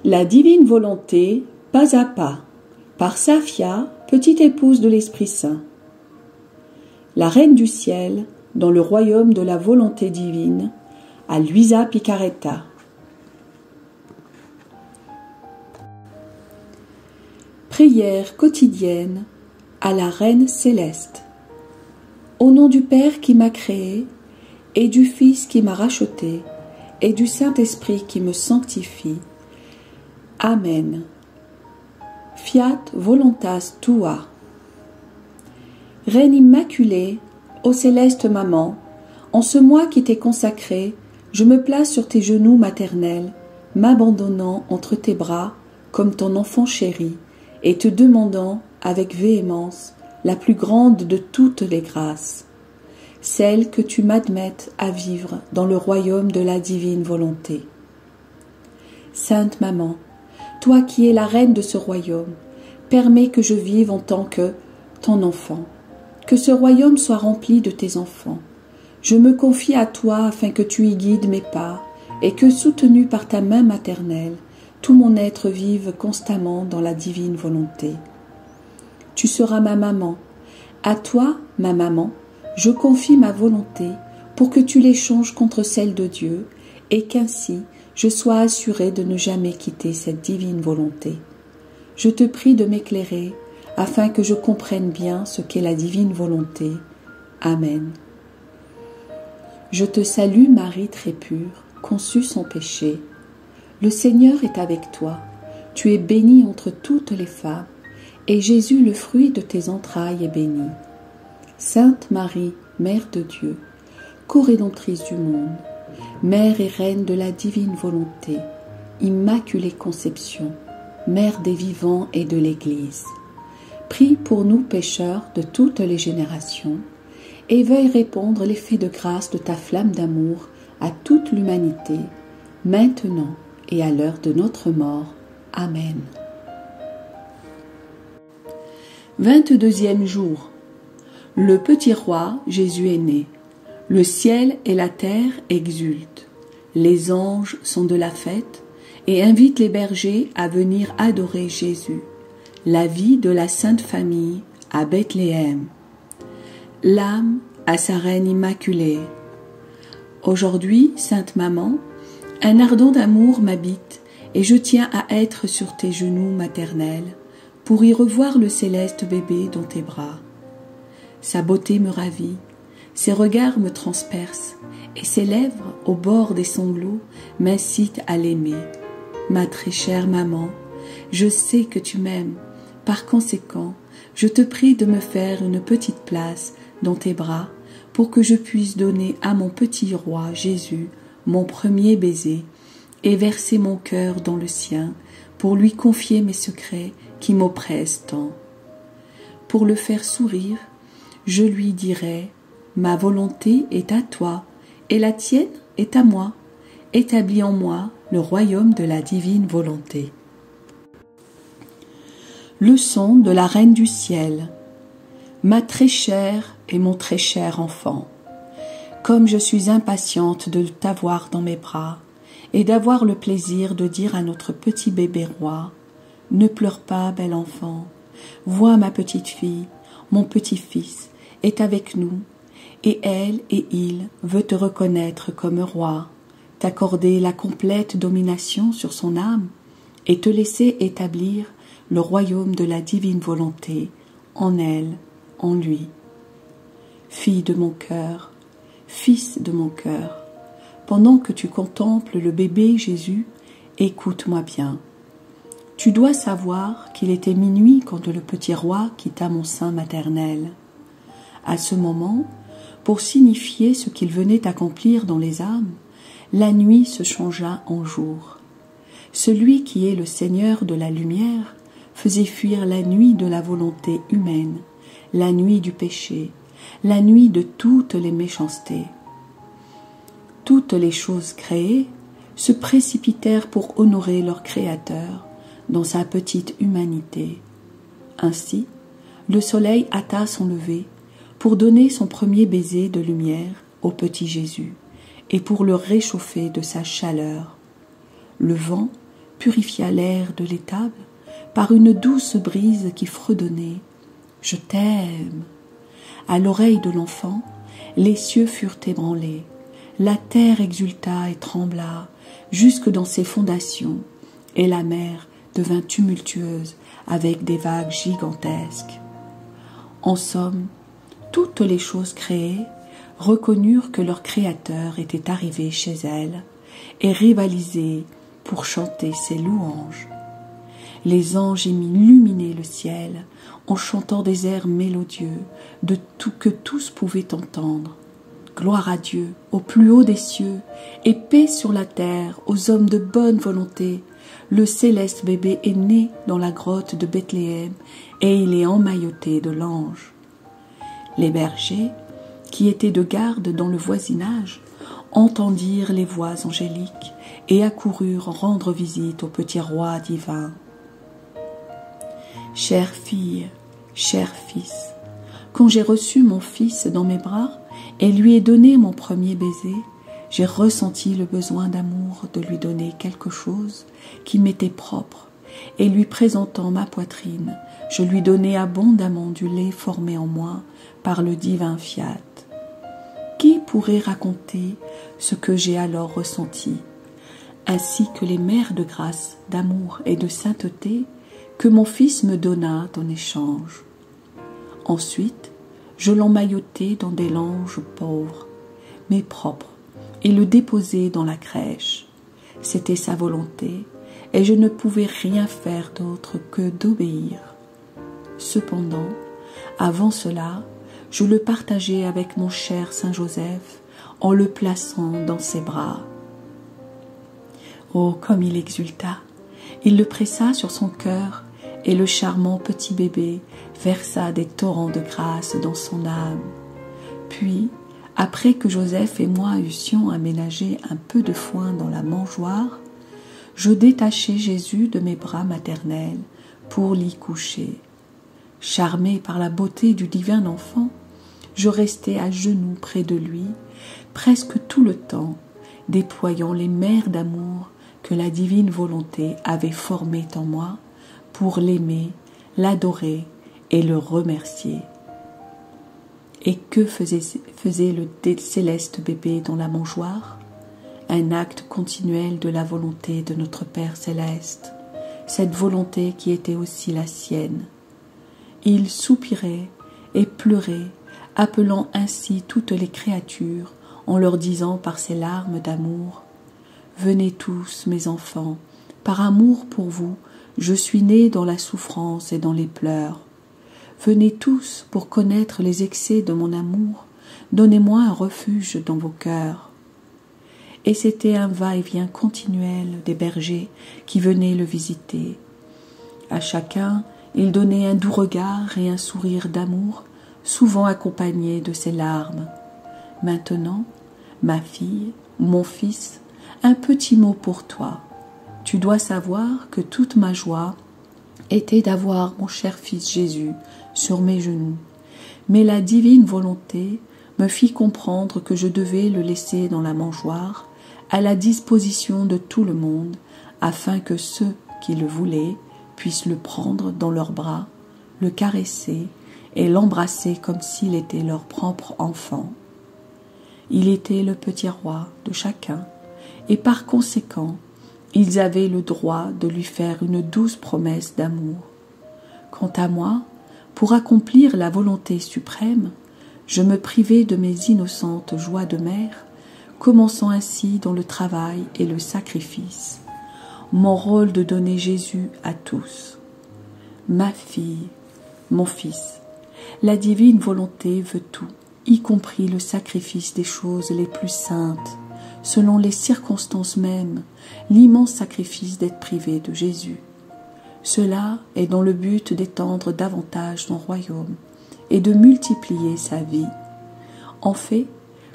La divine volonté, pas à pas, par Safia, petite épouse de l'Esprit Saint. La Reine du Ciel, dans le royaume de la volonté divine, à Luisa Picaretta. Prière quotidienne à la Reine céleste. Au nom du Père qui m'a créé, et du Fils qui m'a racheté, et du Saint-Esprit qui me sanctifie. Amen. Fiat voluntas tua. Reine immaculée, ô céleste maman, en ce mois qui t'est consacré, je me place sur tes genoux maternels, m'abandonnant entre tes bras comme ton enfant chéri, et te demandant avec véhémence la plus grande de toutes les grâces, celle que tu m'admettes à vivre dans le royaume de la divine volonté. Sainte Maman, toi qui es la reine de ce royaume, permets que je vive en tant que ton enfant, que ce royaume soit rempli de tes enfants. Je me confie à toi afin que tu y guides mes pas et que, soutenu par ta main maternelle, tout mon être vive constamment dans la divine volonté. Tu seras ma maman. À toi, ma maman, je confie ma volonté pour que tu l'échanges contre celle de Dieu et qu'ainsi je sois assurée de ne jamais quitter cette divine volonté. Je te prie de m'éclairer afin que je comprenne bien ce qu'est la divine volonté. Amen. Je te salue, Marie très pure, conçue sans péché. Le Seigneur est avec toi. Tu es bénie entre toutes les femmes, et Jésus, le fruit de tes entrailles, est béni. Sainte Marie, Mère de Dieu, co-rédemptrice du monde, Mère et Reine de la divine volonté, Immaculée Conception, Mère des vivants et de l'Église, prie pour nous pécheurs de toutes les générations, et veuille répandre l'effet de grâce de ta flamme d'amour à toute l'humanité, maintenant et à l'heure de notre mort. Amen. 22e jour. Le petit roi Jésus est né. Le ciel et la terre exultent. Les anges sont de la fête et invitent les bergers à venir adorer Jésus, la vie de la Sainte Famille à Bethléem. L'âme à sa reine immaculée. Aujourd'hui, Sainte Maman, un ardent d'amour m'habite et je tiens à être sur tes genoux maternels pour y revoir le céleste bébé dans tes bras. Sa beauté me ravit, ses regards me transpercent et ses lèvres, au bord des sanglots, m'incitent à l'aimer. Ma très chère maman, je sais que tu m'aimes. Par conséquent, je te prie de me faire une petite place dans tes bras pour que je puisse donner à mon petit roi Jésus mon premier baiser et verser mon cœur dans le sien pour lui confier mes secrets qui m'oppressent tant. Pour le faire sourire, je lui dirai « Ma volonté est à toi et la tienne est à moi. Établis en moi le royaume de la divine volonté. » Leçon de la Reine du Ciel. Ma très chère et mon très cher enfant, comme je suis impatiente de t'avoir dans mes bras et d'avoir le plaisir de dire à notre petit bébé roi, « Ne pleure pas, bel enfant, vois ma petite fille, mon petit-fils est avec nous, et elle et il veut te reconnaître comme roi, t'accorder la complète domination sur son âme et te laisser établir le royaume de la divine volonté en elle, en lui. Fille de mon cœur, fils de mon cœur, pendant que tu contemples le bébé Jésus, écoute-moi bien. Tu dois savoir qu'il était minuit quand le petit roi quitta mon sein maternel. À ce moment, pour signifier ce qu'il venait accomplir dans les âmes, la nuit se changea en jour. Celui qui est le Seigneur de la lumière faisait fuir la nuit de la volonté humaine, la nuit du péché, la nuit de toutes les méchancetés. Toutes les choses créées se précipitèrent pour honorer leur Créateur dans sa petite humanité. Ainsi, le soleil hâta son lever pour donner son premier baiser de lumière au petit Jésus et pour le réchauffer de sa chaleur. Le vent purifia l'air de l'étable par une douce brise qui fredonnait « Je t'aime ». À l'oreille de l'enfant, les cieux furent ébranlés, la terre exulta et trembla jusque dans ses fondations, et la mer devint tumultueuse avec des vagues gigantesques. En somme, toutes les choses créées reconnurent que leur Créateur était arrivé chez elles et rivalisaient pour chanter ses louanges. Les anges illuminaient le ciel en chantant des airs mélodieux de tout que tous pouvaient entendre. Gloire à Dieu au plus haut des cieux et paix sur la terre aux hommes de bonne volonté. Le céleste bébé est né dans la grotte de Bethléem et il est emmailloté de l'ange. Les bergers, qui étaient de garde dans le voisinage, entendirent les voix angéliques et accoururent rendre visite au petit roi divin. Chère fille, cher fils, quand j'ai reçu mon fils dans mes bras et lui ai donné mon premier baiser, j'ai ressenti le besoin d'amour de lui donner quelque chose qui m'était propre, et lui présentant ma poitrine, je lui donnai abondamment du lait formé en moi par le divin fiat. Qui pourrait raconter ce que j'ai alors ressenti, ainsi que les mers de grâce, d'amour et de sainteté que mon fils me donna en échange. Ensuite, je l'emmaillotai dans des langes pauvres, mais propres, et le déposai dans la crèche. C'était sa volonté, et je ne pouvais rien faire d'autre que d'obéir. Cependant, avant cela, je le partageai avec mon cher Saint Joseph en le plaçant dans ses bras. Oh, comme il exulta! Il le pressa sur son cœur et le charmant petit bébé versa des torrents de grâce dans son âme. Puis, après que Joseph et moi eussions aménagé un peu de foin dans la mangeoire, je détachai Jésus de mes bras maternels pour l'y coucher. Charmé par la beauté du divin enfant, je restai à genoux près de lui, presque tout le temps, déployant les mers d'amour que la divine volonté avait formées en moi pour l'aimer, l'adorer et le remercier. Et que faisait le céleste bébé dans la mangeoire? Un acte continuel de la volonté de notre Père céleste, cette volonté qui était aussi la sienne. Il soupirait et pleurait, appelant ainsi toutes les créatures en leur disant par ses larmes d'amour « Venez tous, mes enfants, par amour pour vous, je suis né dans la souffrance et dans les pleurs. Venez tous pour connaître les excès de mon amour, donnez-moi un refuge dans vos cœurs. » Et c'était un va-et-vient continuel des bergers qui venaient le visiter. À chacun, il donnait un doux regard et un sourire d'amour, souvent accompagné de ses larmes. Maintenant, ma fille, mon fils, un petit mot pour toi. Tu dois savoir que toute ma joie était d'avoir mon cher fils Jésus sur mes genoux. Mais la divine volonté me fit comprendre que je devais le laisser dans la mangeoire, à la disposition de tout le monde, afin que ceux qui le voulaient puissent le prendre dans leurs bras, le caresser et l'embrasser comme s'il était leur propre enfant. Il était le petit roi de chacun, et par conséquent, ils avaient le droit de lui faire une douce promesse d'amour. Quant à moi, pour accomplir la volonté suprême, je me privai de mes innocentes joies de mère, commençant ainsi dans le travail et le sacrifice, mon rôle de donner Jésus à tous. Ma fille, mon fils, la divine volonté veut tout, y compris le sacrifice des choses les plus saintes, selon les circonstances mêmes, l'immense sacrifice d'être privé de Jésus. Cela est dans le but d'étendre davantage son royaume et de multiplier sa vie. En fait,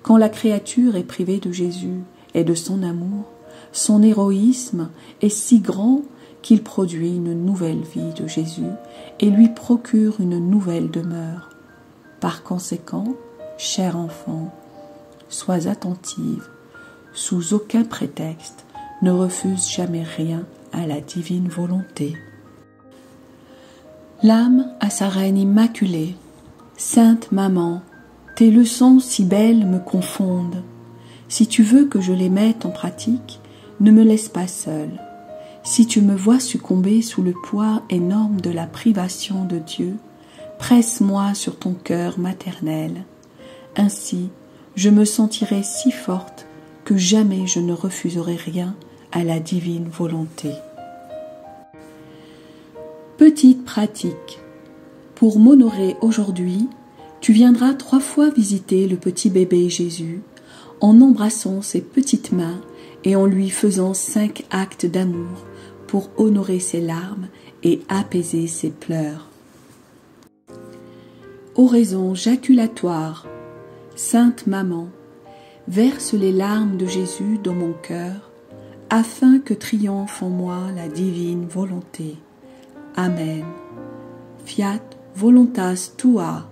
quand la créature est privée de Jésus et de son amour, son héroïsme est si grand qu'il produit une nouvelle vie de Jésus et lui procure une nouvelle demeure. Par conséquent, cher enfant, sois attentive, sous aucun prétexte, ne refuse jamais rien à la divine volonté. L'âme à sa reine immaculée, Sainte Maman, tes leçons si belles me confondent. Si tu veux que je les mette en pratique, ne me laisse pas seule. Si tu me vois succomber sous le poids énorme de la privation de Dieu, presse-moi sur ton cœur maternel. Ainsi, je me sentirai si forte que jamais je ne refuserai rien à la divine volonté. Petite pratique. Pour m'honorer aujourd'hui, tu viendras 3 fois visiter le petit bébé Jésus en embrassant ses petites mains et en lui faisant 5 actes d'amour pour honorer ses larmes et apaiser ses pleurs. Oraison jaculatoire. Sainte Maman, verse les larmes de Jésus dans mon cœur, afin que triomphe en moi la divine volonté. Amen. Fiat voluntas tua.